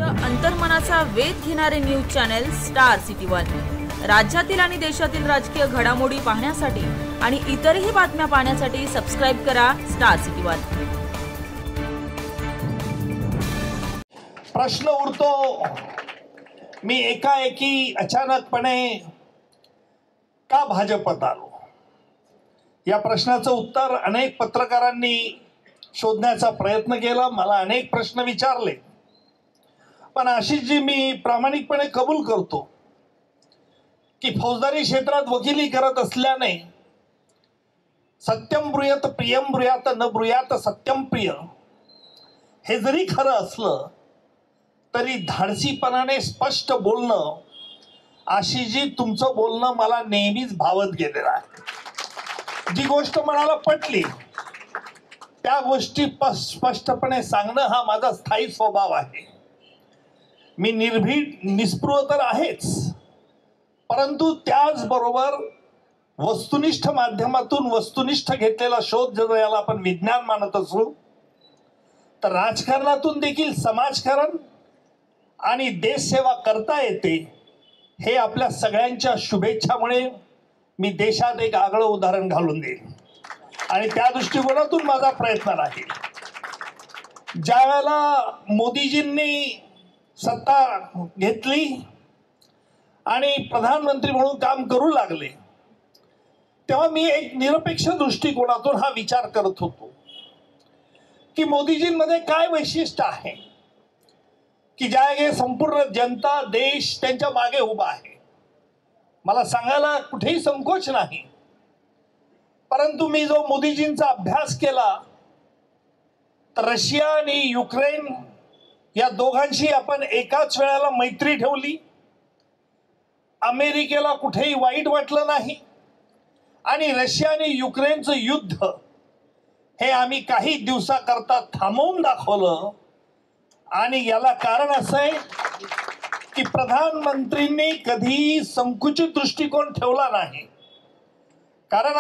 सत्य अंतर्मनाचा वेध घेणारे news channel star city one. राज्यातील आणि देशातील राजकीय घडामोडी पाहण्यासाठी आणि इतरही बातम्या पाहण्यासाठी सबस्क्राइब करा स्टार सिटी वन। प्रश्न उरतो, मी एकाएकी अचानकपणे का भाजपत आलो? या प्रश्नाचं उत्तर अनेक पत्रकारांनी शोधण्याचा प्रयत्न केला, मला अनेक प्रश्न विचारले, पण आशिषजी मी प्रामाणिकपणे कबूल करतो की फौजदारी क्षेत्रात वकिली करत असल्याने सत्यम ब्रूयात प्रियम ब्रूयात न ब्रूयात सत्यम प्रिय हे जरी खरं असलं तरी धाडसीपणाने स्पष्ट बोलणं, आशिषजी तुमचं बोलणं मला नेहमीच भावत गेलेलं आहे। जी गोष्ट मनाला पटली त्या गोष्टी स्पष्टपणे सांगणं हा माझा स्थायी स्वभाव आहे। मी निर्भीड निस्पृह तर आहेच, परंतु त्याचबरोबर वस्तुनिष्ठ माध्यमातून वस्तुनिष्ठ घेतलेला शोध जर याला आपण विज्ञान मानत असू तर राजकारणातून देखील समाजकारण आणि देशसेवा करता येते हे आपल्या सगळ्यांच्या शुभेच्छामुळे मी देशात एक आगळं उदाहरण घालून देईन आणि त्या दृष्टिकोनातून माझा प्रयत्न राहील। ज्या वेळेला मोदीजींनी सत्ता घेतली आणि प्रधानमंत्री म्हणून काम करू लागले तेव्हा मी एक निरपेक्ष दृष्टिकोनातून हा विचार करत होतो की मोदीजींमध्ये काय वैशिष्ट्य आहे की ज्या संपूर्ण जनता देश त्यांच्या मागे उभा आहे। मला सांगायला कुठेही संकोच नाही, परंतु मी जो मोदीजींचा अभ्यास केला तर रशिया आणि युक्रेन या दोघांशी आपण एकाच वेळेला मैत्री ठेवली, अमेरिकेला कुठेही वाईट वाटलं नाही आणि रशिया आणि युक्रेनचं युद्ध हे आम्ही काही दिवसाकरता थांबवून दाखवलं। आणि याला कारण असं आहे की प्रधानमंत्रींनी कधी संकुचित दृष्टिकोन ठेवला नाही, कारण